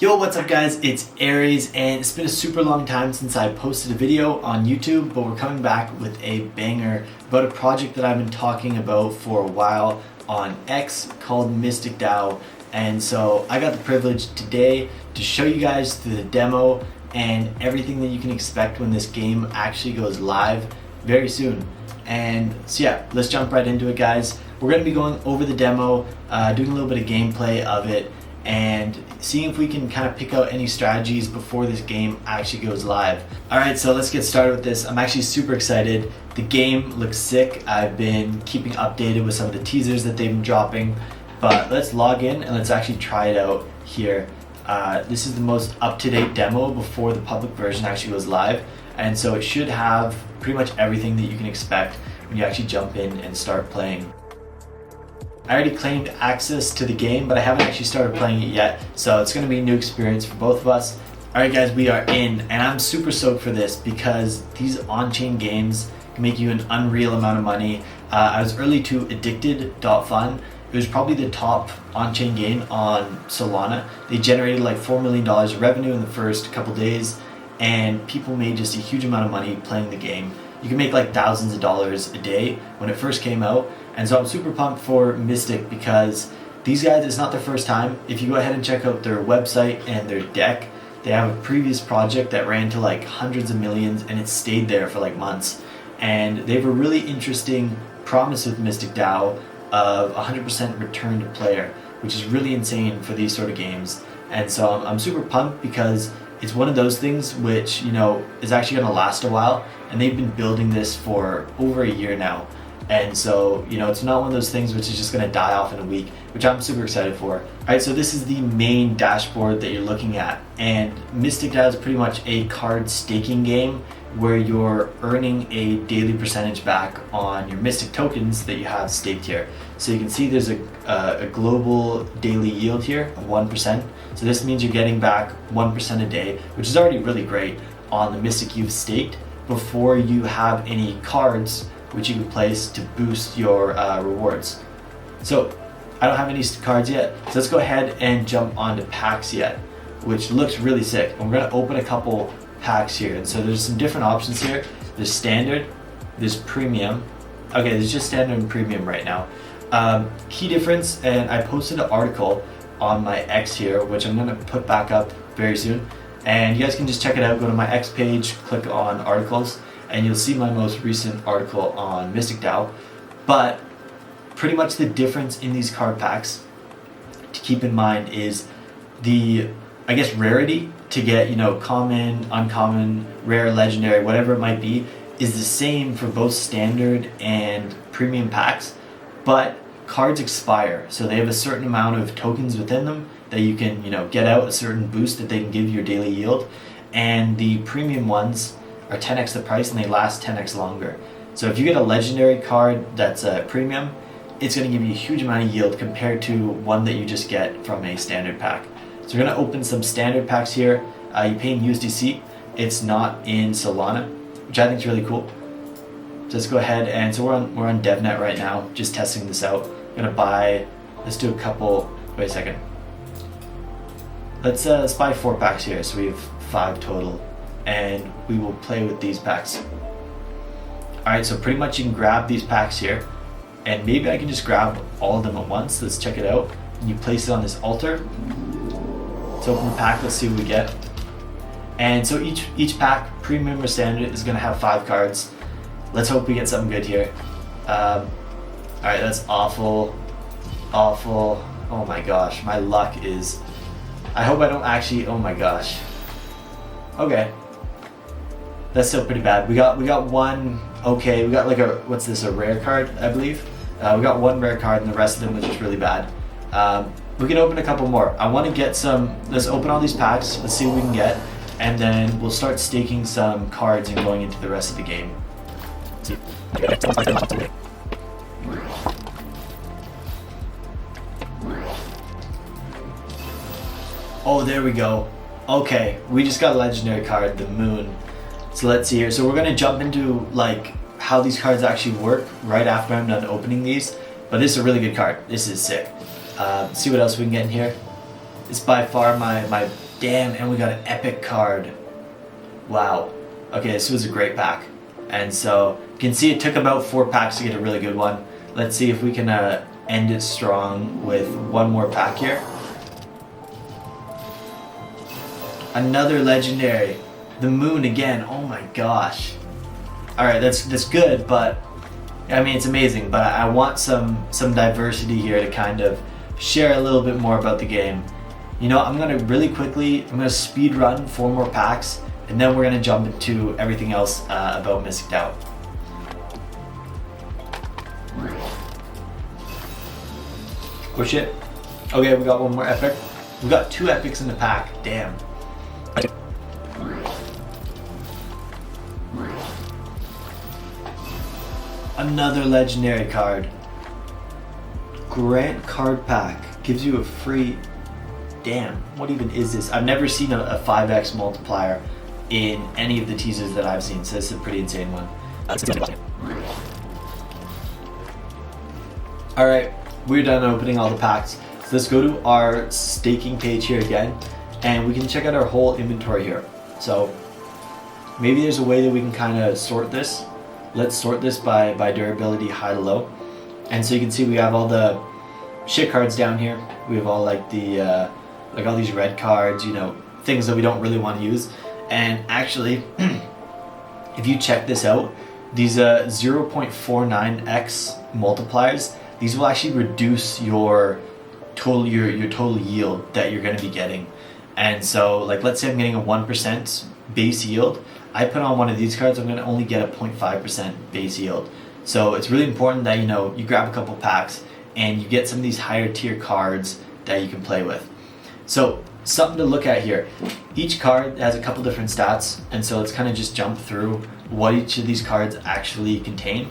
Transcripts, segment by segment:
Yo, what's up guys? It's Aries, and it's been a super long time since I posted a video on YouTube, but we're coming back with a banger about a project that I've been talking about for a while on X called Mystic DAO. And so I got the privilege today to show you guys through the demo and everything that you can expect when this game actually goes live very soon. And so yeah, let's jump right into it, guys. We're going to be going over the demo, doing a little bit of gameplay of it, and seeing if we can kind of pick out any strategies before this game actually goes live. Alright, so let's get started with this. I'm actually super excited. The game looks sick. I've been keeping updated with some of the teasers that they've been dropping, but let's log in and let's actually try it out here. This is the most up-to-date demo before the public version actually goes live, and so it should have pretty much everything that you can expect when you actually jump in and start playing. I already claimed access to the game, but I haven't actually started playing it yet, so it's going to be a new experience for both of us. Alright guys, we are in, and I'm super stoked for this because these on-chain games can make you an unreal amount of money. I was early to Addicted.fun. It was probably the top on-chain game on Solana. They generated like $4 million of revenue in the first couple days, and people made just a huge amount of money playing the game. You can make like thousands of dollars a day when it first came out. And so I'm super pumped for Mystic because these guys, it's not their first time. If you go ahead and check out their website and their deck, they have a previous project that ran to like hundreds of millions and it stayed there for like months. And they have a really interesting promise with Mystic DAO of 100% return to player, which is really insane for these sort of games. And so I'm super pumped because it's one of those things which, you know, is actually going to last a while, and they've been building this for over a year now. And so, you know, it's not one of those things which is just going to die off in a week, which I'm super excited for. Alright, so this is the main dashboard that you're looking at, and Mystic DAO is pretty much a card staking game where you're earning a daily percentage back on your Mystic tokens that you have staked here. So you can see there's a global daily yield here of 1%. So this means you're getting back 1% a day, which is already really great on the Mystic you've staked before you have any cards which you can place to boost your rewards. So I don't have any cards yet, so let's go ahead and jump onto packs yet, which looks really sick. And we're gonna open a couple packs here, and so there's some different options here. There's standard, there's premium. Okay, there's just standard and premium right now. Key difference, and I posted an article on my X here, which I'm gonna put back up very soon. And you guys can just check it out, go to my X page, click on articles, and you'll see my most recent article on Mystic DAO. But pretty much the difference in these card packs to keep in mind is the, I guess, rarity to get, you know, common, uncommon, rare, legendary, whatever it might be, is the same for both standard and premium packs, but cards expire. So they have a certain amount of tokens within them that you can, you know, get out a certain boost that they can give your daily yield. And the premium ones are 10x the price and they last 10x longer. So if you get a legendary card that's a premium, it's going to give you a huge amount of yield compared to one that you just get from a standard pack. So we're going to open some standard packs here. You pay in USDC. It's not in Solana, which I think is really cool. So let's go ahead, and so we're on DevNet right now, just testing this out. I'm going to buy, let's do a couple, wait a second. Let's buy 4 packs here, so we have 5 total. And we will play with these packs. Alright, so pretty much you can grab these packs here, and maybe I can just grab all of them at once. Let's check it out. And you place it on this altar. Let's open the pack, let's see what we get. And so each pack, premium or standard, is going to have 5 cards. Let's hope we get something good here. Alright, that's awful. Oh my gosh, my luck is, I hope I don't actually, oh my gosh. Okay. That's still pretty bad. We got one, okay, we got like a, what's this, a rare card, I believe? We got 1 rare card and the rest of them was just really bad. We can open a couple more. I want to get some, let's open all these packs, let's see what we can get, and then we'll start staking some cards and going into the rest of the game. Oh, there we go. Okay, we just got a legendary card, the Moon. So let's see here. So we're gonna jump into like how these cards actually work right after I'm done opening these. But this is a really good card. This is sick. See what else we can get in here. It's by far my damn, and we got an epic card. Wow. Okay, this was a great pack. And so you can see it took about 4 packs to get a really good one. Let's see if we can end it strong with one more pack here. Another legendary. The moon again. Oh my gosh. Alright, that's good, but I mean it's amazing, but I want some diversity here to kind of share a little bit more about the game. You know, I'm gonna really quickly, I'm gonna speed run 4 more packs, and then we're gonna jump into everything else about Mystic DAO. Oh shit. Okay, we got one more epic. We got 2 epics in the pack. Damn. Another legendary card. Grant card pack gives you a free. Damn, what even is this? I've never seen a 5x multiplier in any of the teasers that I've seen, so this is a pretty insane one. Alright, we're done opening all the packs. So let's go to our staking page here again, and we can check out our whole inventory here. So maybe there's a way that we can kind of sort this. Let's sort this by durability, high to low. And so you can see we have all the shit cards down here. We have all like the like all these red cards, you know, things that we don't really want to use. And actually, if you check this out, these 0.49x multipliers, these will actually reduce your total yield that you're going to be getting. And so, like, let's say I'm getting a 1% base yield. I put on one of these cards, I'm going to only get a 0.5% base yield. So it's really important that, you know, you grab a couple packs and you get some of these higher tier cards that you can play with. So something to look at here. Each card has a couple different stats, and so let's kind of just jump through what each of these cards actually contain.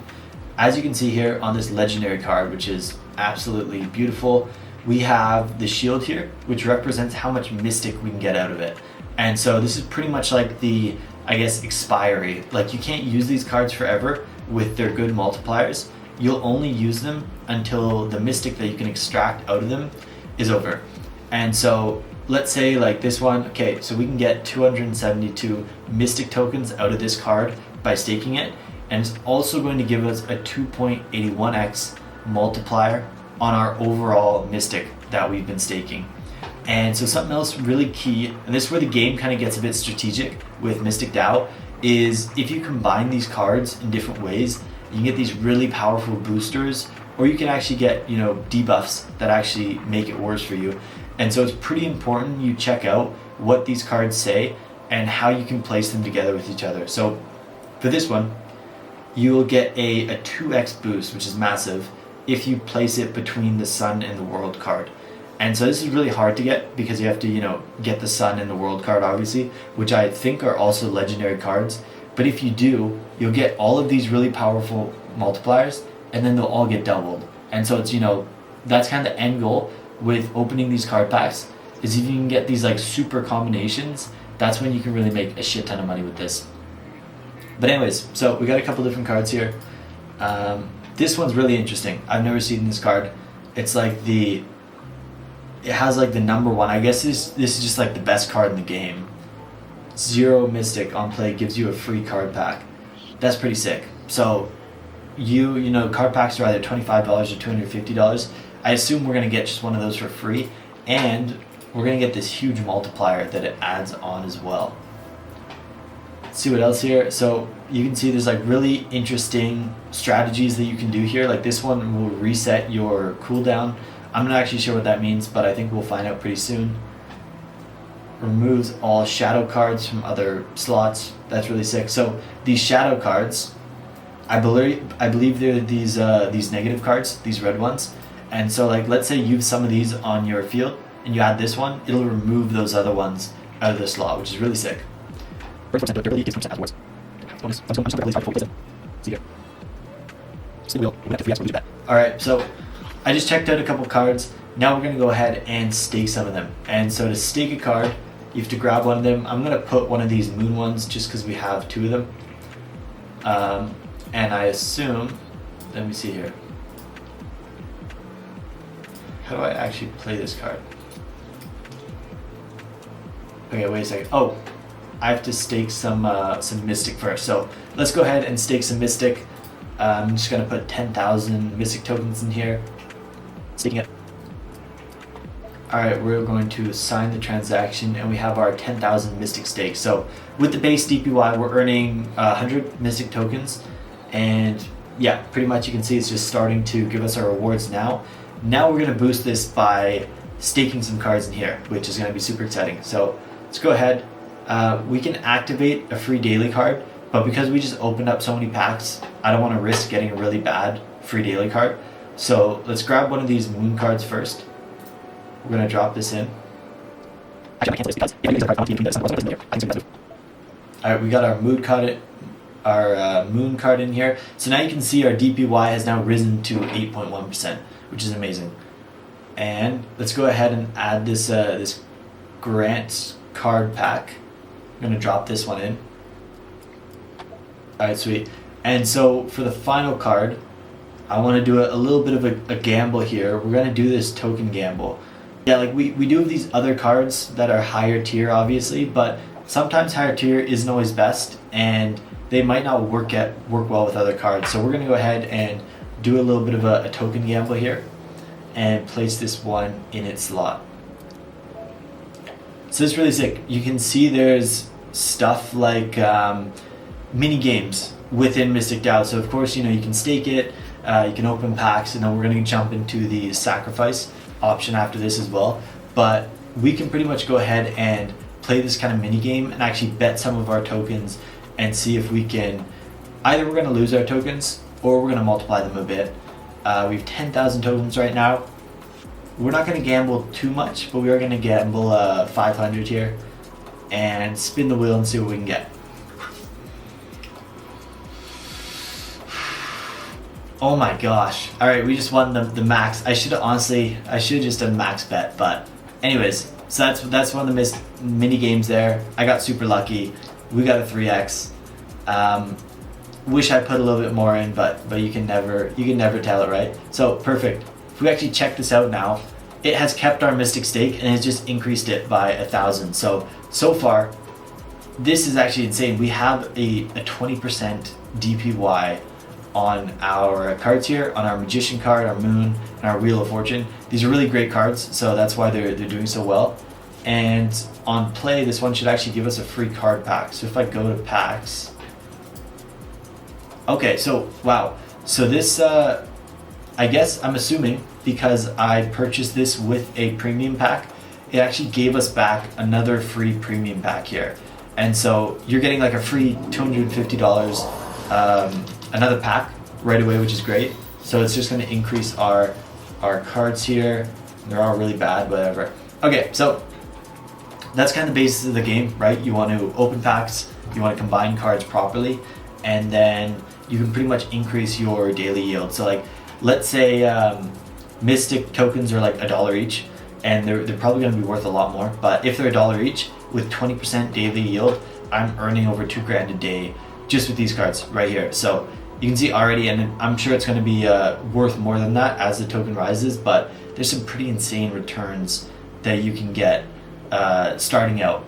As you can see here on this legendary card, which is absolutely beautiful, we have the shield here, which represents how much mystic we can get out of it. And so this is pretty much like the, I guess, expiry. Like, you can't use these cards forever with their good multipliers. You'll only use them until the mystic that you can extract out of them is over. And so let's say like this one, okay, so we can get 272 mystic tokens out of this card by staking it, and it's also going to give us a 2.81x multiplier on our overall mystic that we've been staking. And so something else really key, and this is where the game kind of gets a bit strategic with Mystic DAO, is if you combine these cards in different ways, you can get these really powerful boosters, or you can actually get, you know, debuffs that actually make it worse for you. And so it's pretty important you check out what these cards say and how you can place them together with each other. So for this one, you will get a 2x boost, which is massive, if you place it between the sun and the world card. And so this is really hard to get because you have to, you know, get the sun and the world card, obviously, which I think are also legendary cards. But if you do, you'll get all of these really powerful multipliers, and then they'll all get doubled. And so it's, you know, that's kind of the end goal with opening these card packs, is if you can get these like super combinations, that's when you can really make a shit ton of money with this. But anyways, so we got a couple different cards here. This one's really interesting. I've never seen this card. It's like it has like the number 1. I guess this is just like the best card in the game. 0 mystic on play gives you a free card pack. That's pretty sick. So you know, card packs are either $25 or $250. I assume we're going to get just one of those for free, and we're going to get this huge multiplier that it adds on as well. Let's see what else here. So you can see there's like really interesting strategies that you can do here. Like this one will reset your cooldown. I'm not actually sure what that means, but I think we'll find out pretty soon. Removes all shadow cards from other slots. That's really sick. So these shadow cards, I believe they're these negative cards, these red ones. And so like, let's say you have some of these on your field and you add this one, it'll remove those other ones out of the slot, which is really sick. Alright, so I just checked out a couple cards. Now we're going to go ahead and stake some of them. And so to stake a card, you have to grab one of them. I'm going to put one of these moon ones just because we have 2 of them. And I assume, let me see here. How do I actually play this card? Okay, wait a second. Oh, I have to stake some Mystic first. So let's go ahead and stake some Mystic. I'm just gonna put 10,000 Mystic tokens in here. Staking it. All right, we're going to sign the transaction, and we have our 10,000 Mystic stake. So with the base DPY, we're earning 100 Mystic tokens, and yeah, pretty much you can see it's just starting to give us our rewards now. Now we're gonna boost this by staking some cards in here, which is gonna be super exciting. So let's go ahead. We can activate a free daily card, but because we just opened up so many packs, I don't wanna risk getting a really bad free daily card. So let's grab one of these moon cards first. We're gonna drop this in. Actually, I cancel this because if I use a card between this, Alright, we got our moon card in here. So now you can see our DPY has now risen to 8.1%, which is amazing. And let's go ahead and add this this grant card pack. I'm gonna drop this one in. Alright, sweet. And so for the final card, I want to do a little bit of a gamble here. We're gonna do this token gamble. Yeah, like we do have these other cards that are higher tier, obviously, but sometimes higher tier isn't always best, and they might not work well with other cards. So we're gonna go ahead and do a little bit of a token gamble here, and place this one in its slot. So it's really sick. You can see there's stuff like mini games within Mystic DAO. So of course, you know, you can stake it, you can open packs, and then we're gonna jump into the sacrifice option after this as well. But we can pretty much go ahead and play this kind of mini game and actually bet some of our tokens and see if we can, either we're gonna lose our tokens or we're gonna multiply them a bit. We have 10,000 tokens right now. We're not gonna gamble too much, but we are gonna gamble 500 here and spin the wheel and see what we can get. Oh my gosh. All right, we just won the max. I should have just done max bet, but anyways, so that's one of the mini games there. I got super lucky. We got a 3x. Wish I put a little bit more in, but you can never tell it, right? So perfect. If we actually check this out now, it has kept our Mystic stake and has just increased it by 1,000. So far, this is actually insane. We have a 20% DPY on our cards here, on our Magician card, our Moon, and our Wheel of Fortune. These are really great cards, so that's why they're doing so well. And on play, this one should actually give us a free card pack. So if I go to packs, okay, so wow. So this, I guess I'm assuming because I purchased this with a premium pack, it actually gave us back another free premium pack here. And so you're getting like a free $250 another pack right away, which is great. So it's just going to increase our cards here. They're all really bad, whatever. Okay, so that's kind of the basis of the game, right? You want to open packs, you want to combine cards properly, and then you can pretty much increase your daily yield. So like, let's say Mystic tokens are like $1 each, and they're probably going to be worth a lot more. But if they're $1 each with 20% daily yield, I'm earning over $2,000 a day just with these cards right here. So you can see already, and I'm sure it's going to be worth more than that as the token rises, but there's some pretty insane returns that you can get starting out.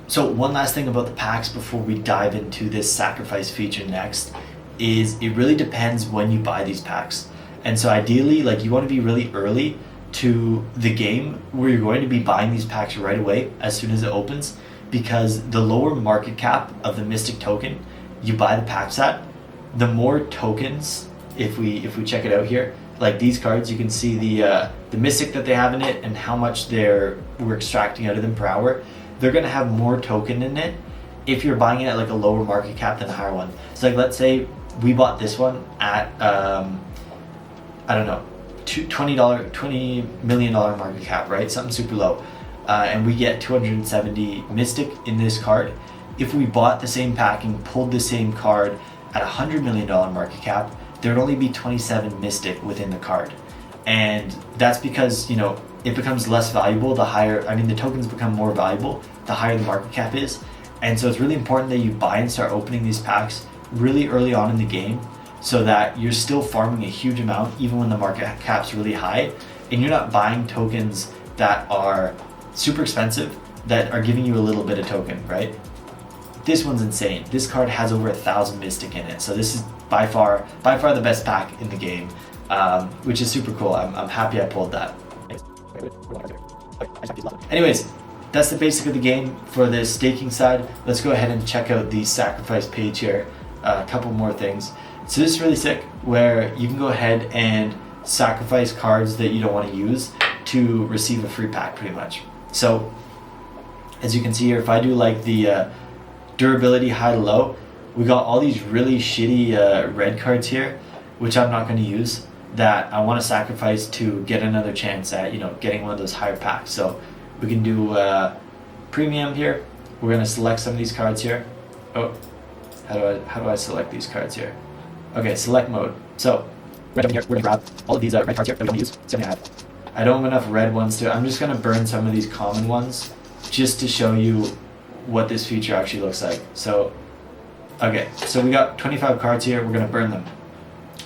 So one last thing about the packs before we dive into this sacrifice feature next is it really depends when you buy these packs. And so ideally, like, you want to be really early to the game where you're going to be buying these packs right away as soon as it opens, because the lower market cap of the Mystic token you buy the packs at, the more tokens, if we check it out here, like these cards, you can see the Mystic that they have in it and how much we're extracting out of them per hour. They're gonna have more token in it if you're buying it at like a lower market cap than a higher one. So like, let's say we bought this one at I don't know, $20 million market cap, right? Something super low, and we get 270 Mystic in this card. If we bought the same pack and pulled the same card at $100 million market cap, there would only be 27 Mystic within the card. And that's because, you know, it becomes less valuable the higher, I mean, the tokens become more valuable the higher the market cap is. And so it's really important that you buy and start opening these packs really early on in the game, so that you're still farming a huge amount even when the market cap's really high, and you're not buying tokens that are super expensive that are giving you a little bit of token, right? This one's insane. This card has over 1,000 Mystic in it, so this is by far the best pack in the game, which is super cool. I'm happy I pulled that. Anyways, that's the basic of the game for the staking side. Let's go ahead and check out the sacrifice page here. A couple more things. So this is really sick, where you can go ahead and sacrifice cards that you don't want to use to receive a free pack, pretty much. So as you can see here, if I do like the durability high to low, we got all these really shitty red cards here, which I'm not going to use, that I want to sacrifice to get another chance at, you know, getting one of those higher packs. So we can do premium here. We're going to select some of these cards here. Oh, how do I select these cards here? Okay, select mode. So we're going to grab all of these red cards here that we don't use. So I don't have enough red ones to. I'm just going to burn some of these common ones just to show you what this feature actually looks like. So okay, so we got 25 cards here. We're going to burn them,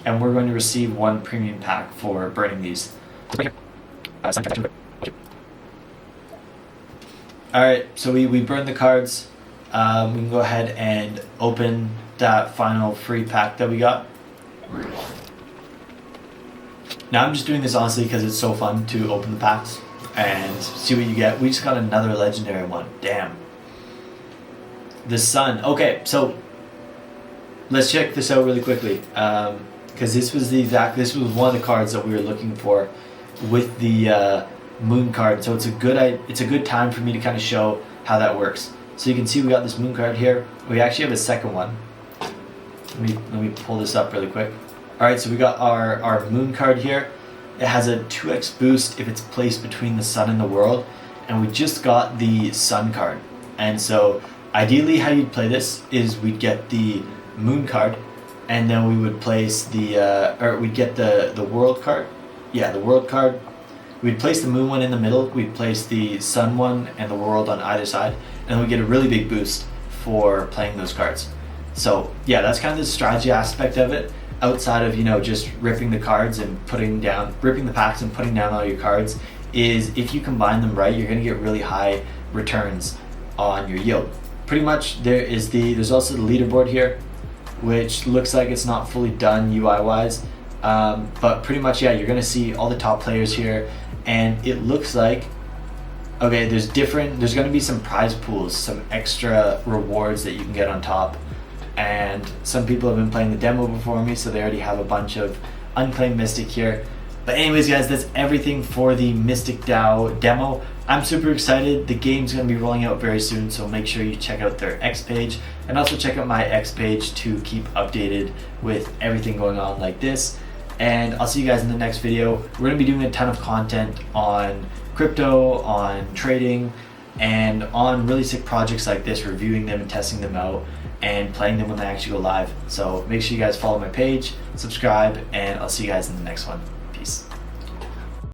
and we're going to receive one premium pack for burning these. Alright, so we burned the cards. We can go ahead and open that final free pack that we got. Now I'm just doing this honestly because it's so fun to open the packs and see what you get. We just got another legendary one. Damn. The Sun. Okay, so let's check this out really quickly. Because this was one of the cards that we were looking for with the moon card. So it's a good time for me to kind of show how that works. So you can see we got this moon card here. We actually have a second one. Let me pull this up really quick. Alright, so we got our moon card here. It has a 2x boost if it's placed between the sun and the world. And we just got the sun card. And so ideally how you'd play this is we'd get the moon card, and then we would place we'd get the world card. Yeah, the world card. We'd place the moon one in the middle, we'd place the sun one and the world on either side, and we get a really big boost for playing those cards. So yeah, that's kind of the strategy aspect of it, outside of, you know, just ripping the packs and putting down all your cards, is if you combine them right, you're going to get really high returns on your yield. Pretty much there's also the leaderboard here, which looks like it's not fully done UI wise, but pretty much, yeah, you're going to see all the top players here, and it looks like, okay, there's going to be some prize pools, some extra rewards that you can get on top, and some people have been playing the demo before me, so they already have a bunch of unclaimed Mystic here. But anyways, guys, that's everything for the Mystic DAO demo. I'm super excited. The game's going to be rolling out very soon, so make sure you check out their X page, and also check out my X page to keep updated with everything going on like this. And I'll see you guys in the next video. We're going to be doing a ton of content on crypto, on trading, and on really sick projects like this, reviewing them and testing them out and playing them when they actually go live. So make sure you guys follow my page, subscribe, and I'll see you guys in the next one.